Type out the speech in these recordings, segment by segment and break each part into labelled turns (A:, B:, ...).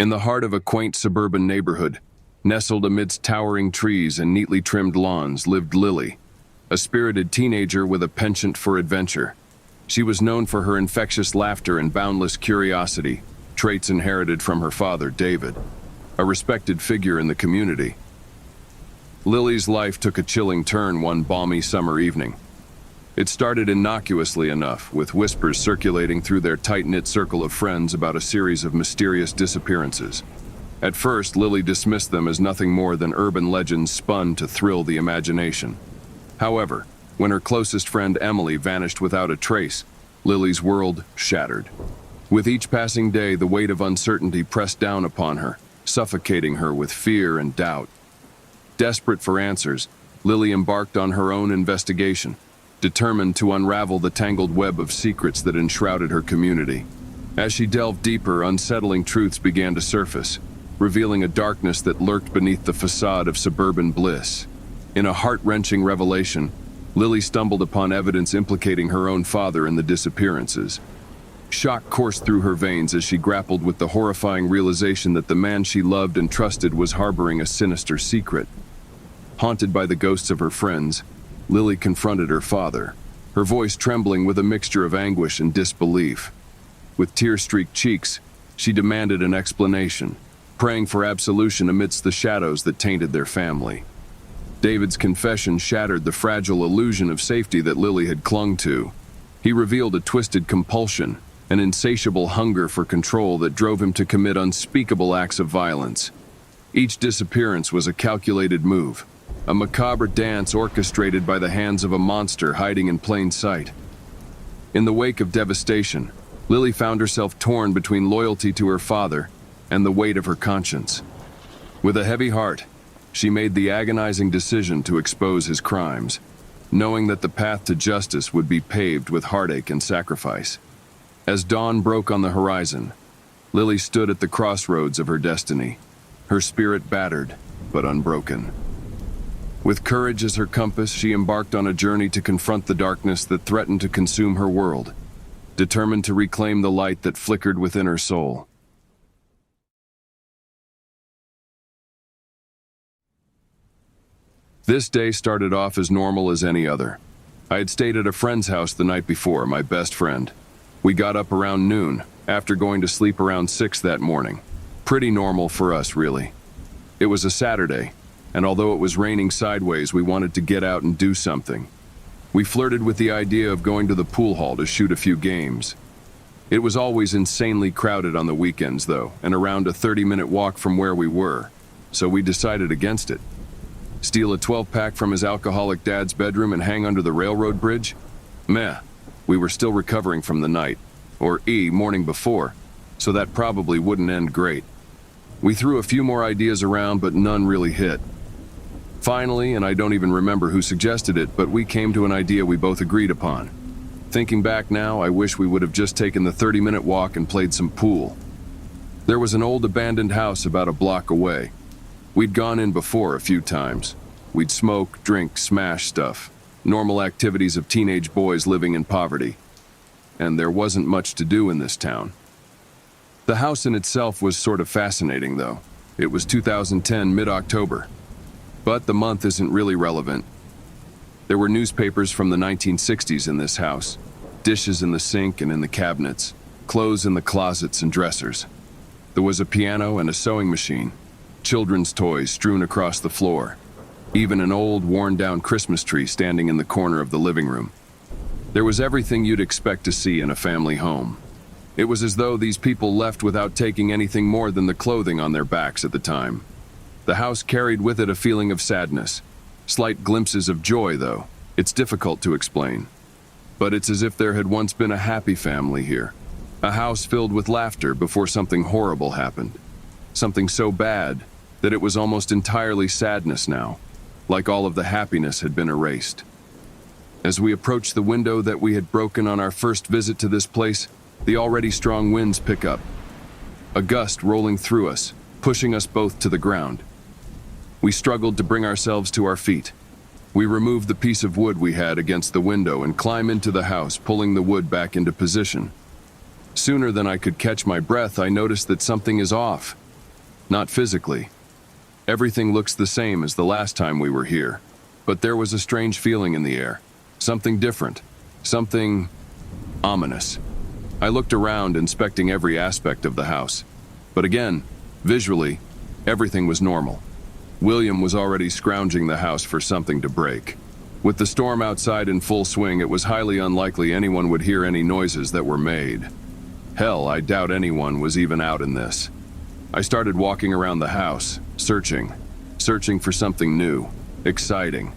A: In the heart of a quaint suburban neighborhood, nestled amidst towering trees and neatly trimmed lawns, lived Lily, a spirited teenager with a penchant for adventure. She was known for her infectious laughter and boundless curiosity, traits inherited from her father, David, a respected figure in the community. Lily's life took a chilling turn one balmy summer evening. It started innocuously enough, with whispers circulating through their tight-knit circle of friends about a series of mysterious disappearances. At first, Lily dismissed them as nothing more than urban legends spun to thrill the imagination. However, when her closest friend Emily vanished without a trace, Lily's world shattered. With each passing day, the weight of uncertainty pressed down upon her, suffocating her with fear and doubt. Desperate for answers, Lily embarked on her own investigation, determined to unravel the tangled web of secrets that enshrouded her community. As she delved deeper, unsettling truths began to surface, revealing a darkness that lurked beneath the facade of suburban bliss. In a heart-wrenching revelation, Lily stumbled upon evidence implicating her own father in the disappearances. Shock coursed through her veins as she grappled with the horrifying realization that the man she loved and trusted was harboring a sinister secret. Haunted by the ghosts of her friends, Lily confronted her father, her voice trembling with a mixture of anguish and disbelief. With tear-streaked cheeks, she demanded an explanation, praying for absolution amidst the shadows that tainted their family. David's confession shattered the fragile illusion of safety that Lily had clung to. He revealed a twisted compulsion, an insatiable hunger for control that drove him to commit unspeakable acts of violence. Each disappearance was a calculated move, a macabre dance orchestrated by the hands of a monster hiding in plain sight. In the wake of devastation, Lily found herself torn between loyalty to her father and the weight of her conscience. With a heavy heart, she made the agonizing decision to expose his crimes, knowing that the path to justice would be paved with heartache and sacrifice. As dawn broke on the horizon, Lily stood at the crossroads of her destiny, her spirit battered but unbroken. With courage as her compass, she embarked on a journey to confront the darkness that threatened to consume her world, determined to reclaim the light that flickered within her soul. This day started off as normal as any other. I had stayed at a friend's house the night before, my best friend. We got up around noon, after going to sleep around 6 that morning. Pretty normal for us, really. It was a Saturday, and although it was raining sideways, we wanted to get out and do something. We flirted with the idea of going to the pool hall to shoot a few games. It was always insanely crowded on the weekends, though, and around a 30-minute walk from where we were, so we decided against it. Steal a 12-pack from his alcoholic dad's bedroom and hang under the railroad bridge? Meh, we were still recovering from the night, or morning before, so that probably wouldn't end great. We threw a few more ideas around, but none really hit. Finally, and I don't even remember who suggested it, but we came to an idea we both agreed upon. Thinking back now, I wish we would have just taken the 30-minute walk and played some pool. There was an old abandoned house about a block away. We'd gone in before a few times. We'd smoke, drink, smash stuff. Normal activities of teenage boys living in poverty. And there wasn't much to do in this town. The house in itself was sort of fascinating, though. It was 2010, mid-October. But the month isn't really relevant. There were newspapers from the 1960s in this house, dishes in the sink and in the cabinets, clothes in the closets and dressers. There was a piano and a sewing machine, children's toys strewn across the floor, even an old, worn-down Christmas tree standing in the corner of the living room. There was everything you'd expect to see in a family home. It was as though these people left without taking anything more than the clothing on their backs at the time. The house carried with it a feeling of sadness. Slight glimpses of joy, though. It's difficult to explain. But it's as if there had once been a happy family here. A house filled with laughter before something horrible happened. Something so bad that it was almost entirely sadness now, like all of the happiness had been erased. As we approached the window that we had broken on our first visit to this place, the already strong winds pick up. A gust rolling through us, pushing us both to the ground. We struggled to bring ourselves to our feet. We removed the piece of wood we had against the window and climb into the house, pulling the wood back into position. Sooner than I could catch my breath, I noticed that something is off. not physically. Everything looks the same as the last time we were here, but there was a strange feeling in the air. Something different. Something ominous. I looked around, inspecting every aspect of the house. But again, visually, everything was normal. William was already scrounging the house for something to break. With the storm outside in full swing, it was highly unlikely anyone would hear any noises that were made. Hell, I doubt anyone was even out in this. I started walking around the house, searching for something new, exciting,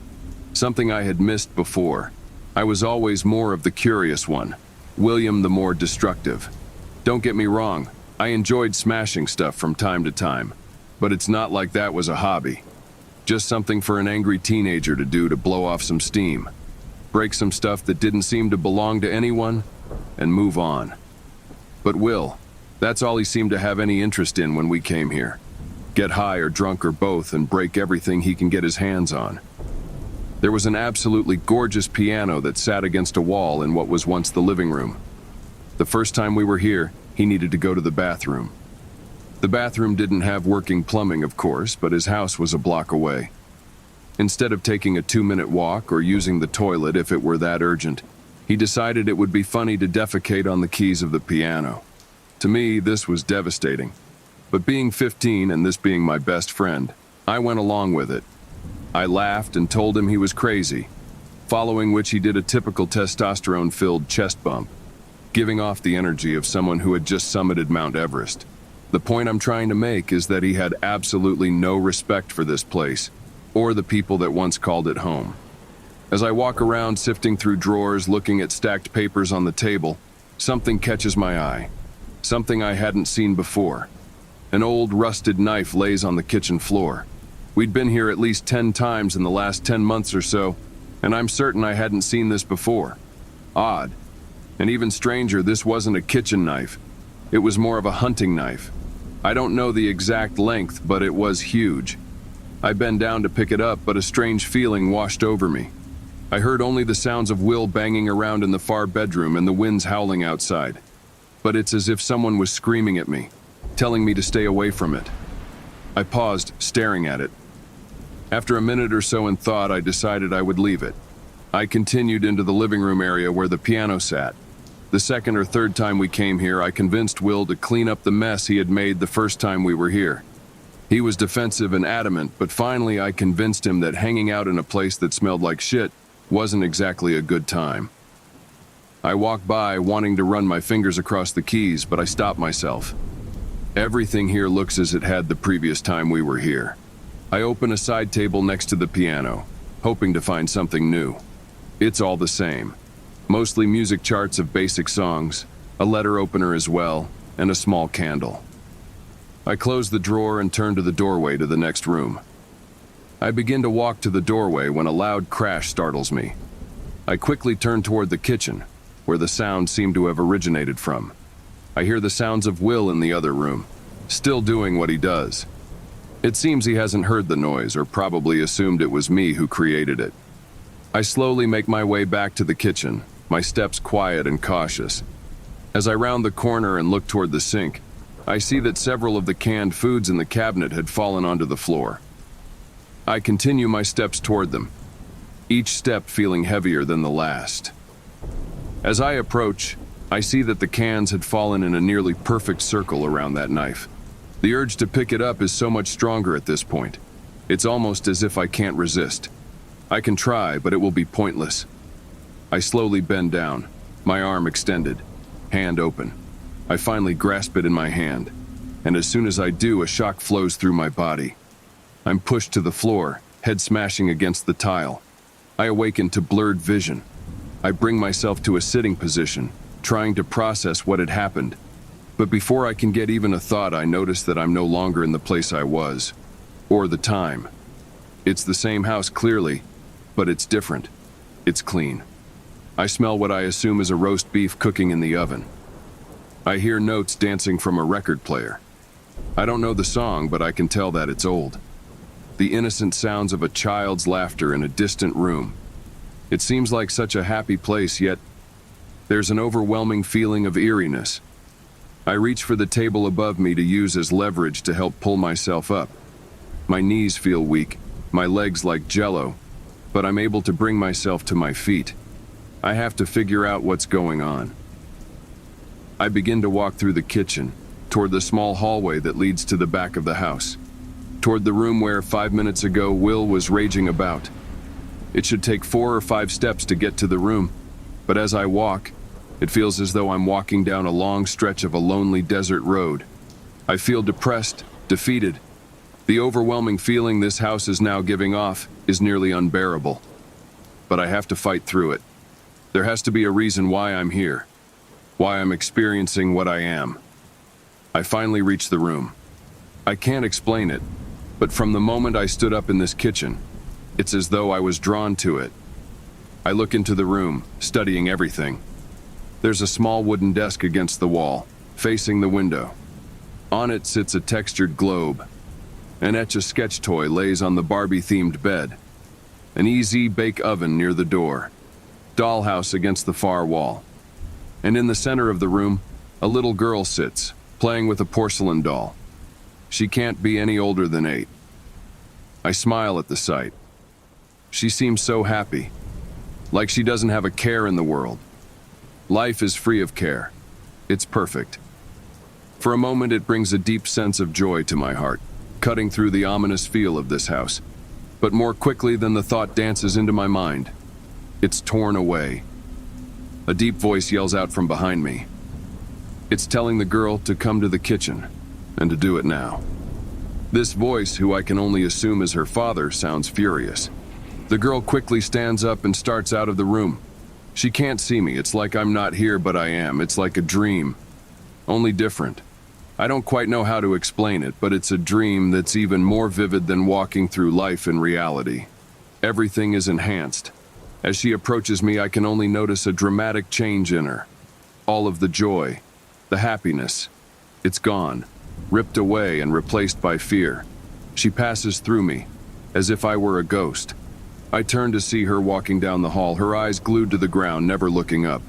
A: something I had missed before. I was always more of the curious one, William the more destructive. Don't get me wrong, I enjoyed smashing stuff from time to time, but it's not like that was a hobby. Just something for an angry teenager to do to blow off some steam, break some stuff that didn't seem to belong to anyone, and move on. But Will, that's all he seemed to have any interest in when we came here. Get high or drunk or both and break everything he can get his hands on. There was an absolutely gorgeous piano that sat against a wall in what was once the living room. The first time we were here, he needed to go to the bathroom. The bathroom didn't have working plumbing, of course, but his house was a block away. Instead of taking a 2-minute walk or using the toilet if it were that urgent, he decided it would be funny to defecate on the keys of the piano. To me, this was devastating. But being 15 and this being my best friend, I went along with it. I laughed and told him he was crazy, following which he did a typical testosterone-filled chest bump, giving off the energy of someone who had just summited Mount Everest. The point I'm trying to make is that he had absolutely no respect for this place, or the people that once called it home. As I walk around sifting through drawers, looking at stacked papers on the table, something catches my eye. Something I hadn't seen before. An old rusted knife lays on the kitchen floor. We'd been here at least 10 times in the last 10 months or so, and I'm certain I hadn't seen this before. Odd. And even stranger, this wasn't a kitchen knife. It was more of a hunting knife. I don't know the exact length, but it was huge. I bent down to pick it up, but a strange feeling washed over me. I heard only the sounds of Will banging around in the far bedroom and the winds howling outside. But it's as if someone was screaming at me, telling me to stay away from it. I paused, staring at it. After a minute or so in thought, I decided I would leave it. I continued into the living room area where the piano sat. The second or third time we came here, I convinced Will to clean up the mess he had made the first time we were here. He was defensive and adamant, but finally I convinced him that hanging out in a place that smelled like shit wasn't exactly a good time. I walked by, wanting to run my fingers across the keys, but I stopped myself. Everything here looks as it had the previous time we were here. I open a side table next to the piano, hoping to find something new. It's all the same. Mostly music charts of basic songs, a letter opener as well, and a small candle. I close the drawer and turn to the doorway to the next room. I begin to walk to the doorway when a loud crash startles me. I quickly turn toward the kitchen, where the sound seemed to have originated from. I hear the sounds of Will in the other room, still doing what he does. It seems he hasn't heard the noise or probably assumed it was me who created it. I slowly make my way back to the kitchen, my steps quiet and cautious. As I round the corner and look toward the sink, I see that several of the canned foods in the cabinet had fallen onto the floor. I continue my steps toward them, each step feeling heavier than the last. As I approach, I see that the cans had fallen in a nearly perfect circle around that knife. The urge to pick it up is so much stronger at this point. It's almost as if I can't resist. I can try, but it will be pointless. I slowly bend down, my arm extended, hand open. I finally grasp it in my hand, and as soon as I do, a shock flows through my body. I'm pushed to the floor, head smashing against the tile. I awaken to blurred vision. I bring myself to a sitting position, trying to process what had happened. But before I can get even a thought, I notice that I'm no longer in the place I was, or the time. It's the same house clearly, but it's different. It's clean. I smell what I assume is a roast beef cooking in the oven. I hear notes dancing from a record player. I don't know the song, but I can tell that it's old. The innocent sounds of a child's laughter in a distant room. It seems like such a happy place, yet there's an overwhelming feeling of eeriness. I reach for the table above me to use as leverage to help pull myself up. My knees feel weak, my legs like jello, but I'm able to bring myself to my feet. I have to figure out what's going on. I begin to walk through the kitchen, toward the small hallway that leads to the back of the house, toward the room where 5 minutes ago Will was raging about. It should take 4 or 5 steps to get to the room, but as I walk, it feels as though I'm walking down a long stretch of a lonely desert road. I feel depressed, defeated. The overwhelming feeling this house is now giving off is nearly unbearable. But I have to fight through it. There has to be a reason why I'm here, why I'm experiencing what I am. I finally reach the room. I can't explain it, but from the moment I stood up in this kitchen, it's as though I was drawn to it. I look into the room, studying everything. There's a small wooden desk against the wall, facing the window. On it sits a textured globe. An Etch-a-Sketch toy lays on the Barbie-themed bed. An easy bake oven near the door. Dollhouse against the far wall. And in the center of the room, a little girl sits, playing with a porcelain doll. She can't be any older than 8. I smile at the sight. She seems so happy, like she doesn't have a care in the world. Life is free of care. It's perfect. For a moment, it brings a deep sense of joy to my heart, cutting through the ominous feel of this house. But more quickly than the thought dances into my mind, it's torn away. A deep voice yells out from behind me. It's telling the girl to come to the kitchen, and to do it now. This voice, who I can only assume is her father, sounds furious. The girl quickly stands up and starts out of the room. She can't see me. It's like I'm not here, but I am. It's like a dream, only different. I don't quite know how to explain it, but it's a dream that's even more vivid than walking through life in reality. Everything is enhanced. As she approaches me, I can only notice a dramatic change in her. All of the joy, the happiness, it's gone, ripped away and replaced by fear. She passes through me, as if I were a ghost. I turn to see her walking down the hall, her eyes glued to the ground, never looking up.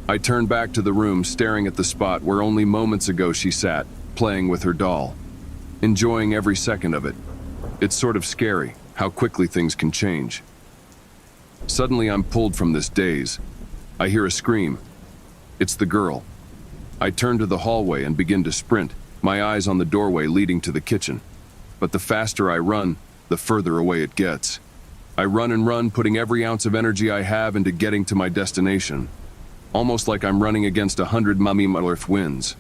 A: I turn back to the room, staring at the spot where only moments ago she sat, playing with her doll, enjoying every second of it. It's sort of scary, how quickly things can change. Suddenly, I'm pulled from this daze. I hear a scream. It's the girl. I turn to the hallway and begin to sprint, my eyes on the doorway leading to the kitchen. But the faster I run, the further away it gets. I run and run, putting every ounce of energy I have into getting to my destination. Almost like I'm running against 100 earth winds.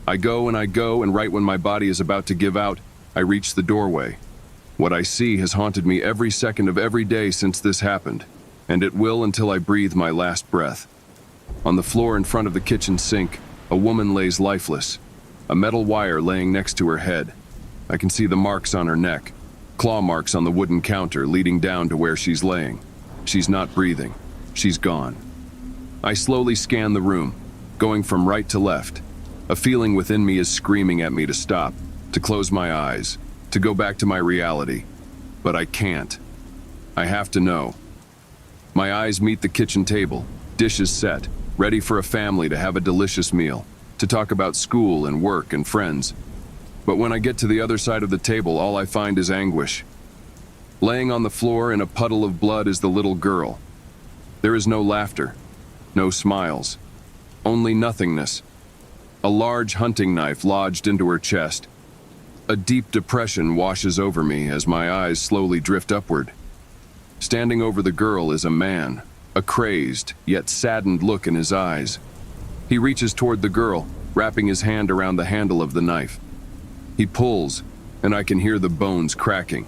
A: I go, and right when my body is about to give out, I reach the doorway. What I see has haunted me every second of every day since this happened, and it will until I breathe my last breath. On the floor in front of the kitchen sink, a woman lays lifeless, a metal wire laying next to her head. I can see the marks on her neck, claw marks on the wooden counter leading down to where she's laying. She's not breathing. She's gone. I slowly scan the room, going from right to left. A feeling within me is screaming at me to stop, to close my eyes, to go back to my reality. But I can't. I have to know. My eyes meet the kitchen table, dishes set, ready for a family to have a delicious meal, to talk about school and work and friends. But when I get to the other side of the table, all I find is anguish. Laying on the floor in a puddle of blood is the little girl. There is no laughter, no smiles, only nothingness. A large hunting knife lodged into her chest. A deep depression washes over me as my eyes slowly drift upward. Standing over the girl is a man, a crazed yet saddened look in his eyes. He reaches toward the girl, wrapping his hand around the handle of the knife. He pulls, and I can hear the bones cracking.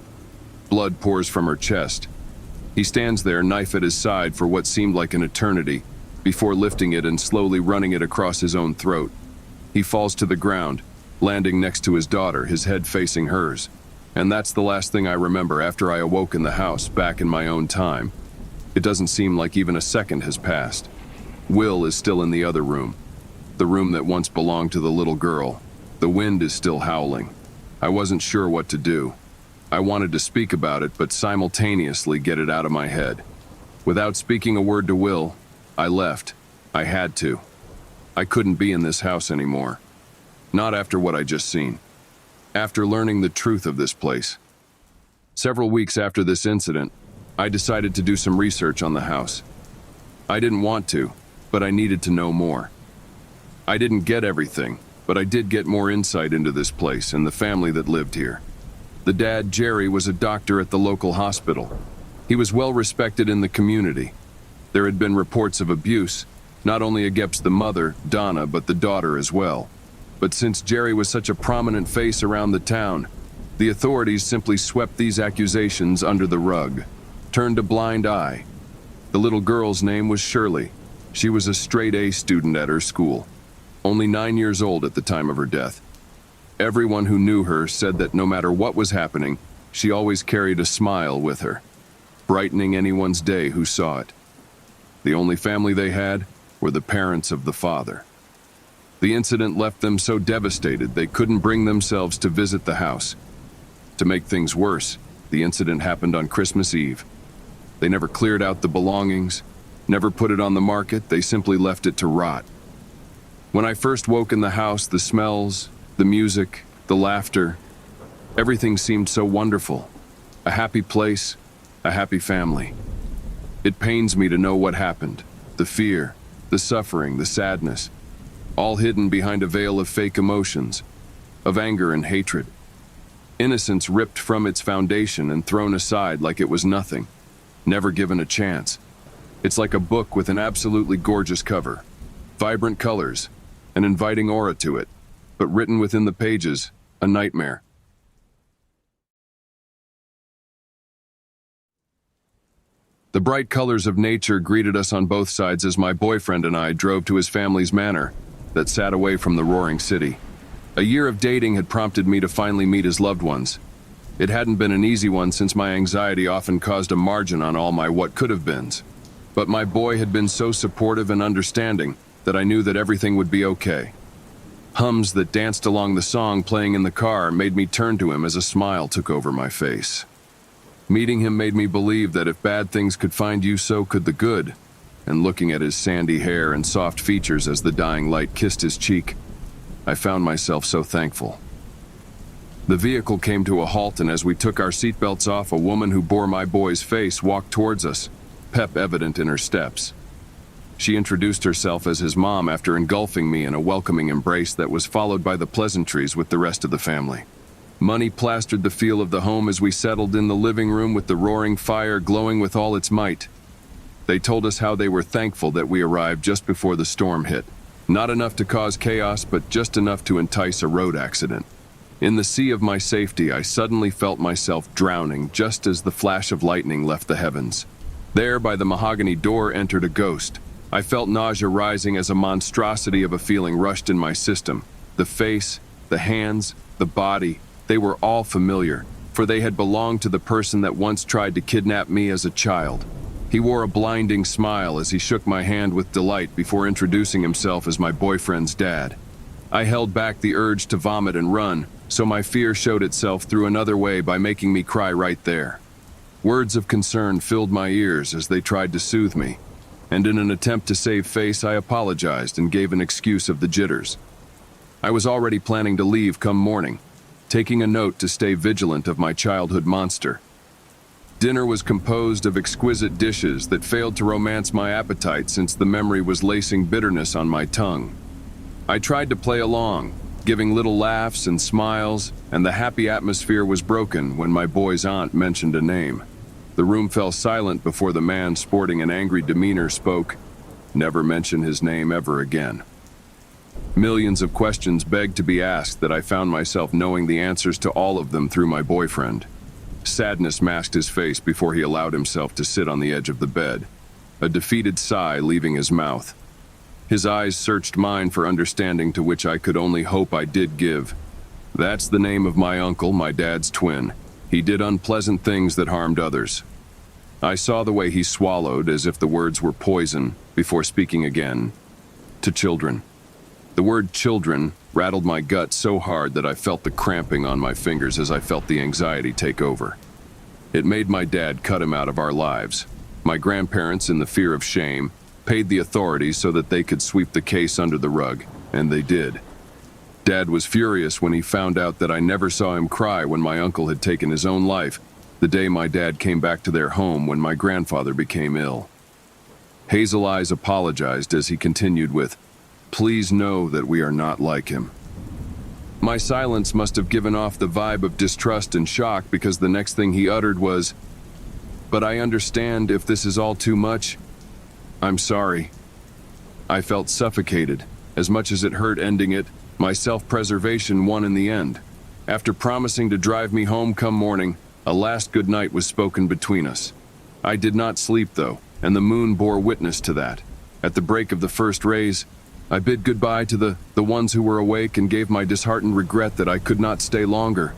A: Blood pours from her chest. He stands there, knife at his side, for what seemed like an eternity, before lifting it and slowly running it across his own throat. He falls to the ground, landing next to his daughter, his head facing hers. And that's the last thing I remember after I awoke in the house back in my own time. It doesn't seem like even a second has passed. Will is still in the other room, the room that once belonged to the little girl. The wind is still howling. I wasn't sure what to do. I wanted to speak about it, but simultaneously get it out of my head. Without speaking a word to Will, I left. I had to. I couldn't be in this house anymore. Not after what I just seen. After learning the truth of this place. Several weeks after this incident, I decided to do some research on the house. I didn't want to, but I needed to know more. I didn't get everything, but I did get more insight into this place and the family that lived here. The dad, Jerry, was a doctor at the local hospital. He was well respected in the community. There had been reports of abuse, not only against the mother, Donna, but the daughter as well. But since Jerry was such a prominent face around the town, the authorities simply swept these accusations under the rug, turned a blind eye. The little girl's name was Shirley. She was a straight-A student at her school, only 9 years old at the time of her death. Everyone who knew her said that no matter what was happening, she always carried a smile with her, brightening anyone's day who saw it. The only family they had were the parents of the father. The incident left them so devastated they couldn't bring themselves to visit the house. To make things worse, the incident happened on Christmas Eve. They never cleared out the belongings, never put it on the market, they simply left it to rot. When I first woke in the house, the smells, the music, the laughter, everything seemed so wonderful. A happy place, a happy family. It pains me to know what happened. The fear, the suffering, the sadness, all hidden behind a veil of fake emotions, of anger and hatred. Innocence ripped from its foundation and thrown aside like it was nothing, never given a chance. It's like a book with an absolutely gorgeous cover, vibrant colors, an inviting aura to it, but written within the pages, a nightmare. The bright colors of nature greeted us on both sides as my boyfriend and I drove to his family's manor that sat away from the roaring city. A year of dating had prompted me to finally meet his loved ones. It hadn't been an easy one since my anxiety often caused a margin on all my what could have beens. But my boy had been so supportive and understanding that I knew that everything would be okay. Hums that danced along the song playing in the car made me turn to him as a smile took over my face. Meeting him made me believe that if bad things could find you, so could the good. And looking at his sandy hair and soft features as the dying light kissed his cheek, I found myself so thankful. The vehicle came to a halt, and as we took our seatbelts off, a woman who bore my boy's face walked towards us, pep evident in her steps. She introduced herself as his mom after engulfing me in a welcoming embrace that was followed by the pleasantries with the rest of the family. Money plastered the feel of the home as we settled in the living room with the roaring fire glowing with all its might. They told us how they were thankful that we arrived just before the storm hit. Not enough to cause chaos, but just enough to entice a road accident. In the sea of my safety, I suddenly felt myself drowning just as the flash of lightning left the heavens. There, by the mahogany door, entered a ghost. I felt nausea rising as a monstrosity of a feeling rushed in my system. The face, the hands, the body, they were all familiar, for they had belonged to the person that once tried to kidnap me as a child. He wore a blinding smile as he shook my hand with delight before introducing himself as my boyfriend's dad. I held back the urge to vomit and run, so my fear showed itself through another way by making me cry right there. Words of concern filled my ears as they tried to soothe me, and in an attempt to save face, I apologized and gave an excuse of the jitters. I was already planning to leave come morning, taking a note to stay vigilant of my childhood monster. Dinner was composed of exquisite dishes that failed to romance my appetite since the memory was lacing bitterness on my tongue. I tried to play along, giving little laughs and smiles, and the happy atmosphere was broken when my boy's aunt mentioned a name. The room fell silent before the man sporting an angry demeanor spoke, "Never mention his name ever again." Millions of questions begged to be asked that I found myself knowing the answers to all of them through my boyfriend. Sadness masked his face before he allowed himself to sit on the edge of the bed, a defeated sigh leaving his mouth. His eyes searched mine for understanding, to which I could only hope I did give. "That's the name of my uncle, my dad's twin. He did unpleasant things that harmed others." I saw the way he swallowed as if the words were poison before speaking again. "To children." The word children rattled my gut so hard that I felt the cramping on my fingers as I felt the anxiety take over. It made my dad cut him out of our lives. My grandparents, in the fear of shame, paid the authorities so that they could sweep the case under the rug, and they did. Dad was furious when he found out that I never saw him cry when my uncle had taken his own life, the day my dad came back to their home when my grandfather became ill. Hazel Eyes apologized as he continued with, "Please know that we are not like him." My silence must have given off the vibe of distrust and shock because the next thing he uttered was, "But I understand if this is all too much. I'm sorry." I felt suffocated. As much as it hurt ending it, my self-preservation won in the end. After promising to drive me home come morning, a last good night was spoken between us. I did not sleep though, and the moon bore witness to that. At the break of the first rays, I bid goodbye to the ones who were awake and gave my disheartened regret that I could not stay longer,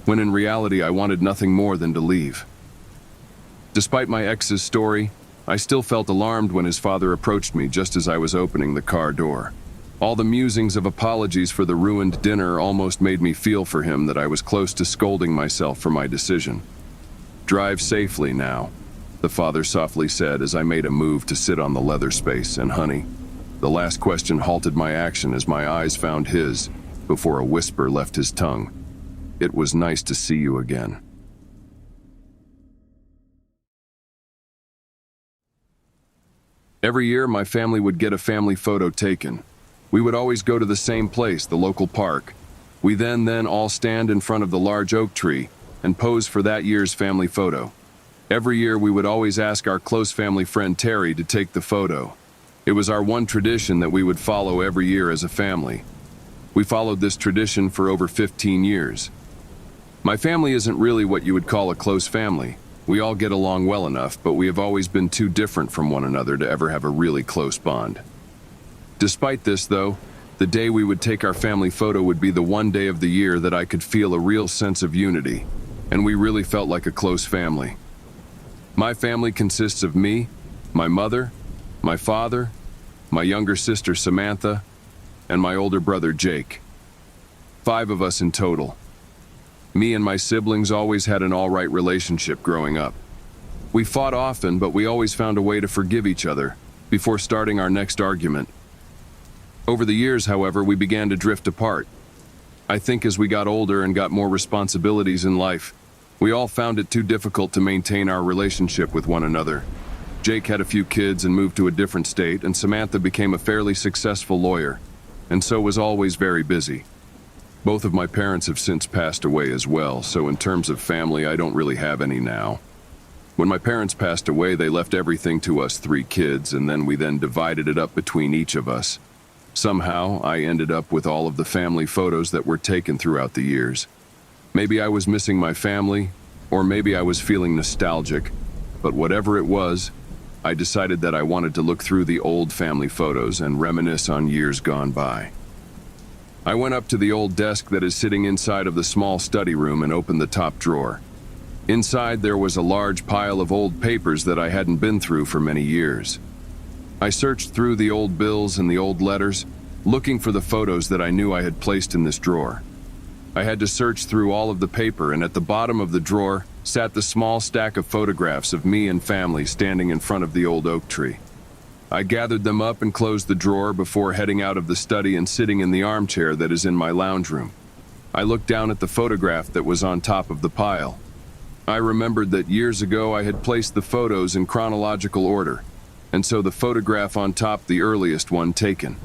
A: when in reality I wanted nothing more than to leave. Despite my ex's story, I still felt alarmed when his father approached me just as I was opening the car door. All the musings of apologies for the ruined dinner almost made me feel for him that I was close to scolding myself for my decision. "Drive safely now," the father softly said as I made a move to sit on the leather space. And honey, the last question halted my action as my eyes found his, before a whisper left his tongue. "It was nice to see you again." Every year, my family would get a family photo taken. We would always go to the same place, the local park. We then all stand in front of the large oak tree and pose for that year's family photo. Every year, we would always ask our close family friend Terry to take the photo. It was our one tradition that we would follow every year as a family. We followed this tradition for over 15 years. My family isn't really what you would call a close family. We all get along well enough, but we have always been too different from one another to ever have a really close bond. Despite this, though, the day we would take our family photo would be the one day of the year that I could feel a real sense of unity, and we really felt like a close family. My family consists of me, my mother, my father, my younger sister Samantha, and my older brother Jake. 5 of us in total. Me and my siblings always had an all-right relationship growing up. We fought often, but we always found a way to forgive each other before starting our next argument. Over the years, however, we began to drift apart. I think as we got older and got more responsibilities in life, we all found it too difficult to maintain our relationship with one another. Jake had a few kids and moved to a different state, and Samantha became a fairly successful lawyer, and so was always very busy. Both of my parents have since passed away as well, so in terms of family, I don't really have any now. When my parents passed away, they left everything to us 3 kids, and then we divided it up between each of us. Somehow, I ended up with all of the family photos that were taken throughout the years. Maybe I was missing my family, or maybe I was feeling nostalgic, but whatever it was, I decided that I wanted to look through the old family photos and reminisce on years gone by. I went up to the old desk that is sitting inside of the small study room and opened the top drawer. Inside there was a large pile of old papers that I hadn't been through for many years. I searched through the old bills and the old letters, looking for the photos that I knew I had placed in this drawer. I had to search through all of the paper, and at the bottom of the drawer sat the small stack of photographs of me and family standing in front of the old oak tree. I gathered them up and closed the drawer before heading out of the study and sitting in the armchair that is in my lounge room. I looked down at the photograph that was on top of the pile. I remembered that years ago I had placed the photos in chronological order, and so the photograph on top, the earliest one taken.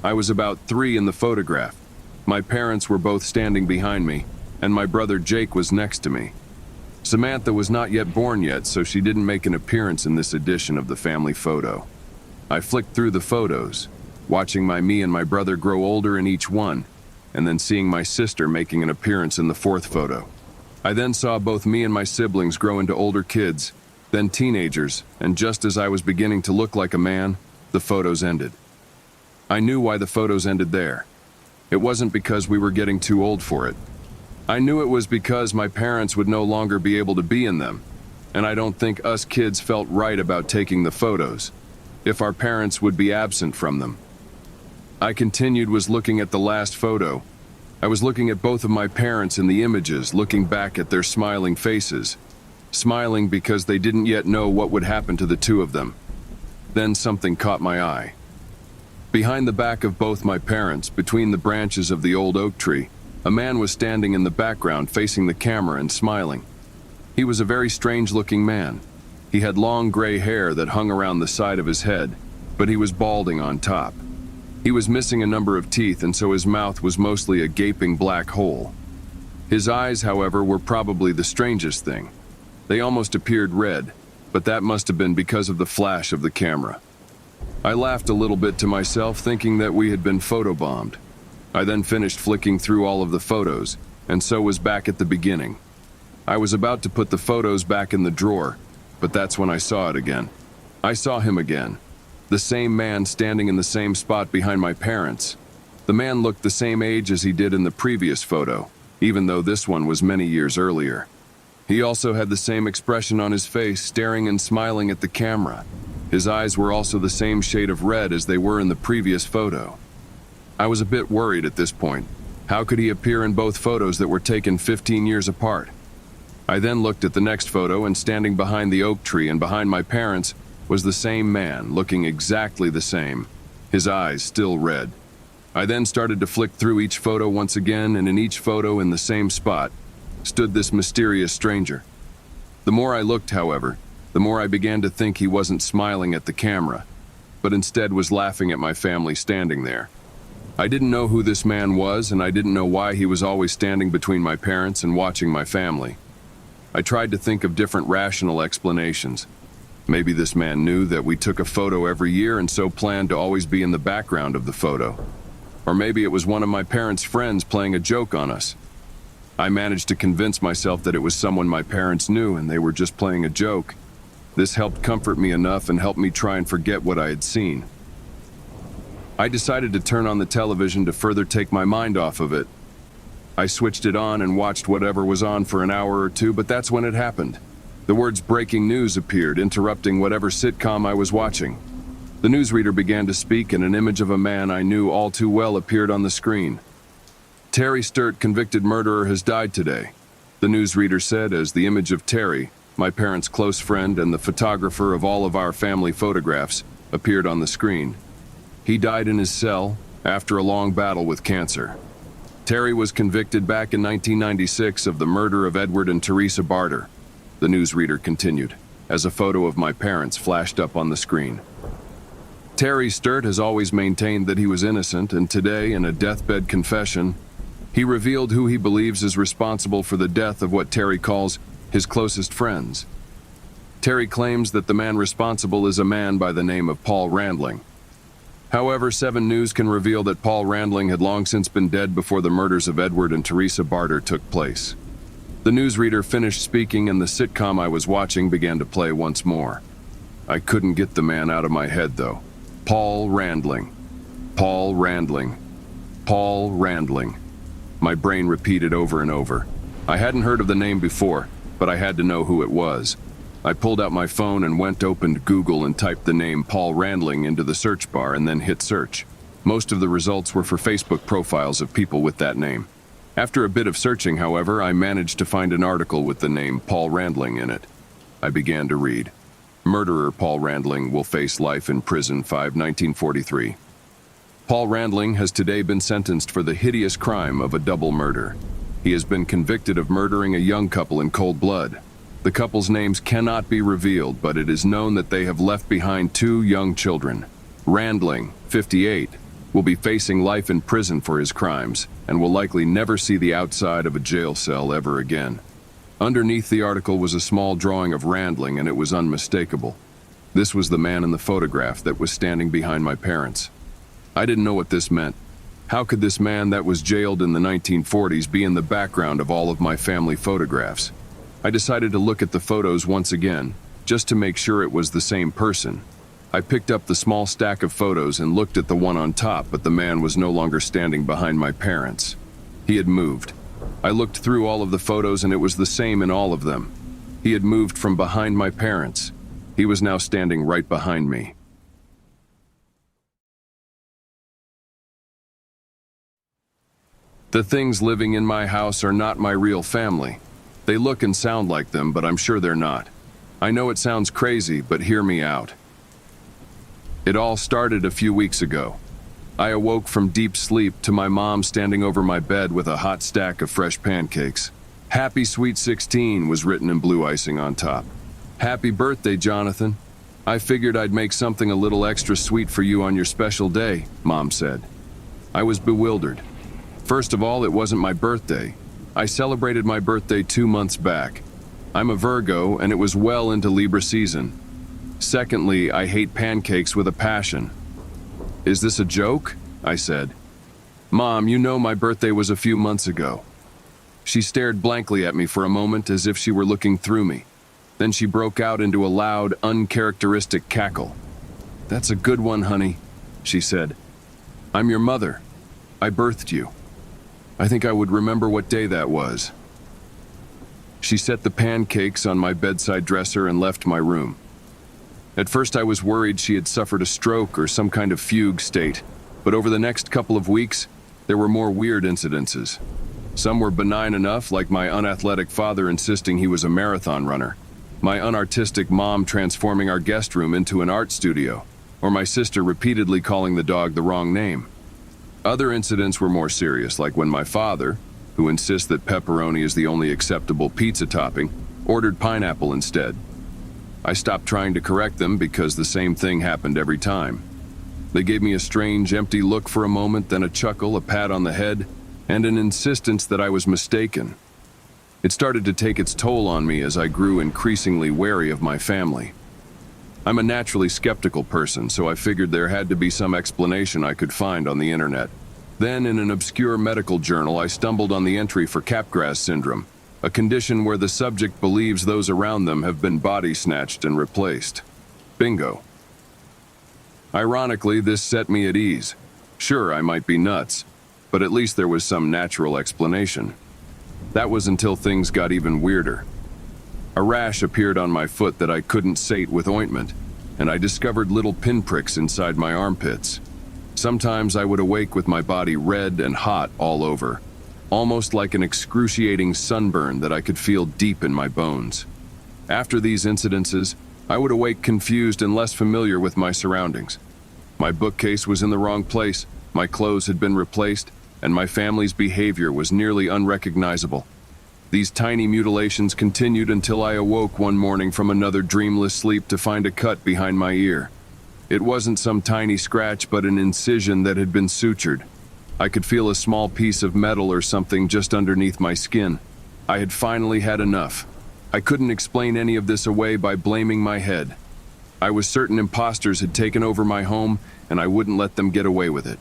A: I was about 3 in the photograph. My parents were both standing behind me, and my brother Jake was next to me. Samantha was not yet born yet, so she didn't make an appearance in this edition of the family photo. I flicked through the photos, watching me and my brother grow older in each one, and then seeing my sister making an appearance in the 4th photo. I then saw both me and my siblings grow into older kids, then teenagers, and just as I was beginning to look like a man, the photos ended. I knew why the photos ended there. It wasn't because we were getting too old for it. I knew it was because my parents would no longer be able to be in them, and I don't think us kids felt right about taking the photos, if our parents would be absent from them. I was looking at the last photo. I was looking at both of my parents in the images, looking back at their smiling faces, smiling because they didn't yet know what would happen to the 2 of them. Then something caught my eye. Behind the back of both my parents, between the branches of the old oak tree, a man was standing in the background facing the camera and smiling. He was a very strange-looking man. He had long gray hair that hung around the side of his head, but he was balding on top. He was missing a number of teeth, and so his mouth was mostly a gaping black hole. His eyes, however, were probably the strangest thing. They almost appeared red, but that must have been because of the flash of the camera. I laughed a little bit to myself, thinking that we had been photobombed. I then finished flicking through all of the photos, and so was back at the beginning. I was about to put the photos back in the drawer, but that's when I saw it again. I saw him again. The same man standing in the same spot behind my parents. The man looked the same age as he did in the previous photo, even though this one was many years earlier. He also had the same expression on his face, staring and smiling at the camera. His eyes were also the same shade of red as they were in the previous photo. I was a bit worried at this point. How could he appear in both photos that were taken 15 years apart? I then looked at the next photo, and standing behind the oak tree and behind my parents was the same man, looking exactly the same, his eyes still red. I then started to flick through each photo once again, and in each photo in the same spot stood this mysterious stranger. The more I looked, however, the more I began to think he wasn't smiling at the camera, but instead was laughing at my family standing there. I didn't know who this man was, and I didn't know why he was always standing between my parents and watching my family. I tried to think of different rational explanations. Maybe this man knew that we took a photo every year and so planned to always be in the background of the photo. Or maybe it was one of my parents' friends playing a joke on us. I managed to convince myself that it was someone my parents knew and they were just playing a joke. This helped comfort me enough and helped me try and forget what I had seen. I decided to turn on the television to further take my mind off of it. I switched it on and watched whatever was on for an hour or two, but that's when it happened. The words "breaking news" appeared, interrupting whatever sitcom I was watching. The newsreader began to speak, and an image of a man I knew all too well appeared on the screen. "Terry Sturt, convicted murderer, has died today," the newsreader said as the image of Terry, my parents' close friend and the photographer of all of our family photographs, appeared on the screen. He died in his cell after a long battle with cancer. Terry was convicted back in 1996 of the murder of Edward and Teresa Barter, the newsreader continued, as a photo of my parents flashed up on the screen. Terry Sturt has always maintained that he was innocent, and today, in a deathbed confession, he revealed who he believes is responsible for the death of what Terry calls his closest friends. Terry claims that the man responsible is a man by the name of Paul Randling. However, 7 News can reveal that Paul Randling had long since been dead before the murders of Edward and Teresa Barter took place. The newsreader finished speaking, and the sitcom I was watching began to play once more. I couldn't get the man out of my head, though. Paul Randling. Paul Randling. Paul Randling. My brain repeated over and over. I hadn't heard of the name before, but I had to know who it was. I pulled out my phone and opened Google and typed the name Paul Randling into the search bar and then hit search. Most of the results were for Facebook profiles of people with that name. After a bit of searching, however, I managed to find an article with the name Paul Randling in it. I began to read. Murderer Paul Randling will face life in prison 5/1943. Paul Randling has today been sentenced for the hideous crime of a double murder. He has been convicted of murdering a young couple in cold blood. The couple's names cannot be revealed, but it is known that they have left behind 2 young children. Randling, 58, will be facing life in prison for his crimes and will likely never see the outside of a jail cell ever again. Underneath the article was a small drawing of Randling, and it was unmistakable. This was the man in the photograph that was standing behind my parents. I didn't know what this meant. How could this man that was jailed in the 1940s be in the background of all of my family photographs? I decided to look at the photos once again, just to make sure it was the same person. I picked up the small stack of photos and looked at the one on top, but the man was no longer standing behind my parents. He had moved. I looked through all of the photos, and it was the same in all of them. He had moved from behind my parents. He was now standing right behind me. The things living in my house are not my real family. They look and sound like them, but I'm sure they're not. I know it sounds crazy, but hear me out. It all started a few weeks ago. I awoke from deep sleep to my mom standing over my bed with a hot stack of fresh pancakes. Happy Sweet 16 was written in blue icing on top. Happy birthday, Jonathan. I figured I'd make something a little extra sweet for you on your special day, Mom said. I was bewildered. First of all, it wasn't my birthday. I celebrated my birthday 2 months back. I'm a Virgo, and it was well into Libra season. Secondly, I hate pancakes with a passion. Is this a joke? I said. Mom, you know my birthday was a few months ago. She stared blankly at me for a moment as if she were looking through me. Then she broke out into a loud, uncharacteristic cackle. That's a good one, honey, she said. I'm your mother. I birthed you. I think I would remember what day that was. She set the pancakes on my bedside dresser and left my room. At first I was worried she had suffered a stroke or some kind of fugue state, but over the next couple of weeks, there were more weird incidences. Some were benign enough, like my unathletic father insisting he was a marathon runner, my unartistic mom transforming our guest room into an art studio, or my sister repeatedly calling the dog the wrong name. Other incidents were more serious, like when my father, who insists that pepperoni is the only acceptable pizza topping, ordered pineapple instead. I stopped trying to correct them because the same thing happened every time. They gave me a strange, empty look for a moment, then a chuckle, a pat on the head, and an insistence that I was mistaken. It started to take its toll on me as I grew increasingly wary of my family. I'm a naturally skeptical person, so I figured there had to be some explanation I could find on the internet. Then, in an obscure medical journal, I stumbled on the entry for Capgras syndrome, a condition where the subject believes those around them have been body snatched and replaced. Bingo. Ironically, this set me at ease. Sure, I might be nuts, but at least there was some natural explanation. That was until things got even weirder. A rash appeared on my foot that I couldn't sate with ointment, and I discovered little pinpricks inside my armpits. Sometimes I would awake with my body red and hot all over, almost like an excruciating sunburn that I could feel deep in my bones. After these incidences, I would awake confused and less familiar with my surroundings. My bookcase was in the wrong place, my clothes had been replaced, and my family's behavior was nearly unrecognizable. These tiny mutilations continued until I awoke one morning from another dreamless sleep to find a cut behind my ear. It wasn't some tiny scratch, but an incision that had been sutured. I could feel a small piece of metal or something just underneath my skin. I had finally had enough. I couldn't explain any of this away by blaming my head. I was certain imposters had taken over my home, and I wouldn't let them get away with it.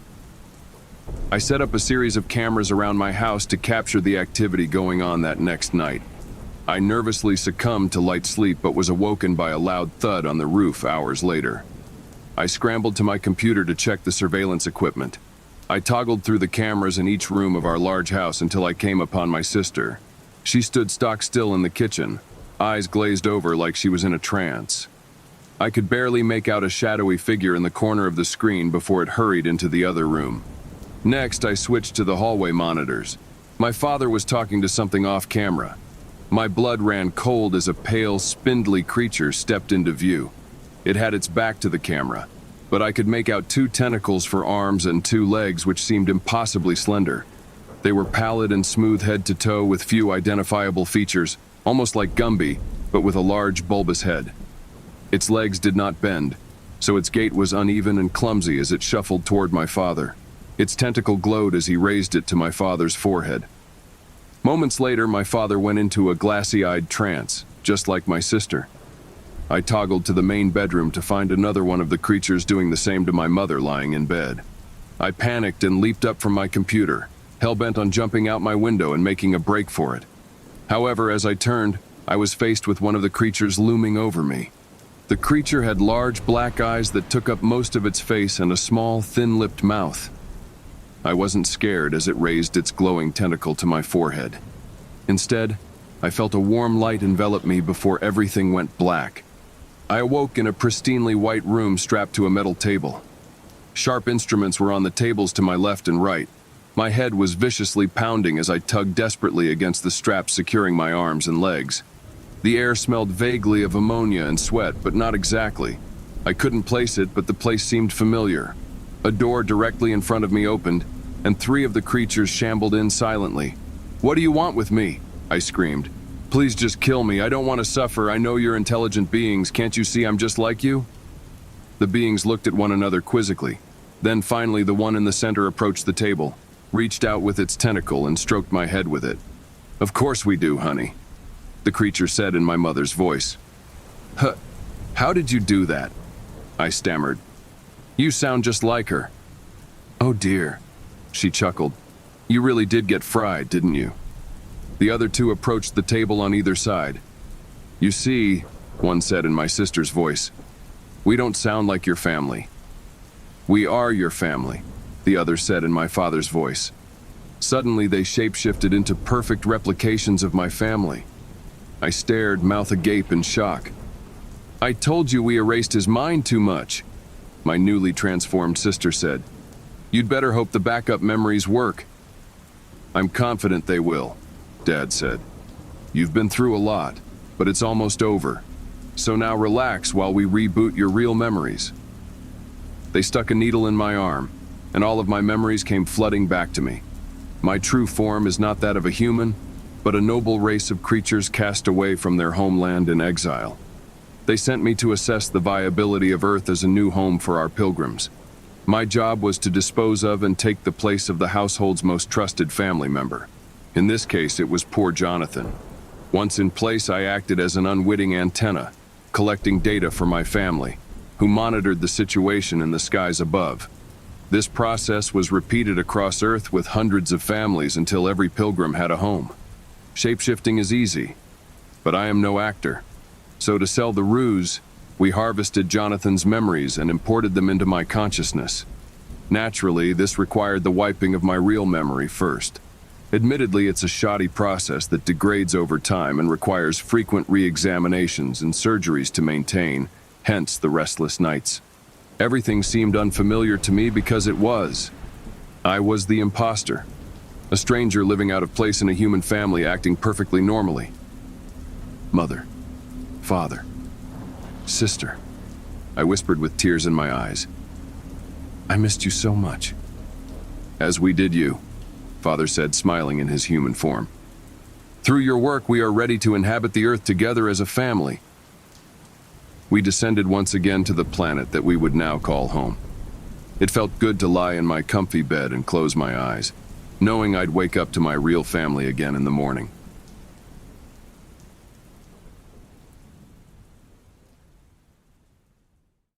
A: I set up a series of cameras around my house to capture the activity going on that next night. I nervously succumbed to light sleep but was awoken by a loud thud on the roof hours later. I scrambled to my computer to check the surveillance equipment. I toggled through the cameras in each room of our large house until I came upon my sister. She stood stock still in the kitchen, eyes glazed over like she was in a trance. I could barely make out a shadowy figure in the corner of the screen before it hurried into the other room. Next, I switched to the hallway monitors. My father was talking to something off camera. My blood ran cold as a pale, spindly creature stepped into view. It had its back to the camera, but I could make out 2 tentacles for arms and 2 legs which seemed impossibly slender. They were pallid and smooth head to toe with few identifiable features, almost like Gumby, but with a large bulbous head. Its legs did not bend, so its gait was uneven and clumsy as it shuffled toward my father. Its tentacle glowed as he raised it to my father's forehead. Moments later, my father went into a glassy-eyed trance, just like my sister. I toggled to the main bedroom to find another one of the creatures doing the same to my mother lying in bed. I panicked and leaped up from my computer, hell-bent on jumping out my window and making a break for it. However, as I turned, I was faced with one of the creatures looming over me. The creature had large black eyes that took up most of its face and a small, thin-lipped mouth. I wasn't scared as it raised its glowing tentacle to my forehead. Instead, I felt a warm light envelop me before everything went black. I awoke in a pristinely white room strapped to a metal table. Sharp instruments were on the tables to my left and right. My head was viciously pounding as I tugged desperately against the straps securing my arms and legs. The air smelled vaguely of ammonia and sweat, but not exactly. I couldn't place it, but the place seemed familiar. A door directly in front of me opened, and 3 of the creatures shambled in silently. "What do you want with me?" I screamed. "Please just kill me. I don't want to suffer. I know you're intelligent beings. Can't you see I'm just like you?" The beings looked at one another quizzically. Then finally the one in the center approached the table, reached out with its tentacle and stroked my head with it. "Of course we do, honey," the creature said in my mother's voice. "Huh, how did you do that?" I stammered. "You sound just like her." "Oh dear," she chuckled. "You really did get fried, didn't you?" The other 2 approached the table on either side. "You see," one said in my sister's voice, "we don't sound like your family." "We are your family," the other said in my father's voice. Suddenly they shapeshifted into perfect replications of my family. I stared, mouth agape in shock. "I told you we erased his mind too much," my newly transformed sister said. "You'd better hope the backup memories work." "I'm confident they will," Dad said. "You've been through a lot, but it's almost over. So now relax while we reboot your real memories." They stuck a needle in my arm, and all of my memories came flooding back to me. My true form is not that of a human, but a noble race of creatures cast away from their homeland in exile. They sent me to assess the viability of Earth as a new home for our pilgrims. My job was to dispose of and take the place of the household's most trusted family member. In this case, it was poor Jonathan. Once in place, I acted as an unwitting antenna, collecting data for my family, who monitored the situation in the skies above. This process was repeated across Earth with hundreds of families until every pilgrim had a home. Shapeshifting is easy, but I am no actor. So to sell the ruse, we harvested Jonathan's memories and imported them into my consciousness. Naturally, this required the wiping of my real memory first. Admittedly, it's a shoddy process that degrades over time and requires frequent re-examinations and surgeries to maintain, hence the restless nights. Everything seemed unfamiliar to me because it was. I was the imposter, a stranger living out of place in a human family acting perfectly normally. Mother, father, sister, I whispered with tears in my eyes. I missed you so much. As we did you, Father said, smiling in his human form. Through your work, we are ready to inhabit the Earth together as a family. We descended once again to the planet that we would now call home. It felt good to lie in my comfy bed and close my eyes, knowing I'd wake up to my real family again in the morning.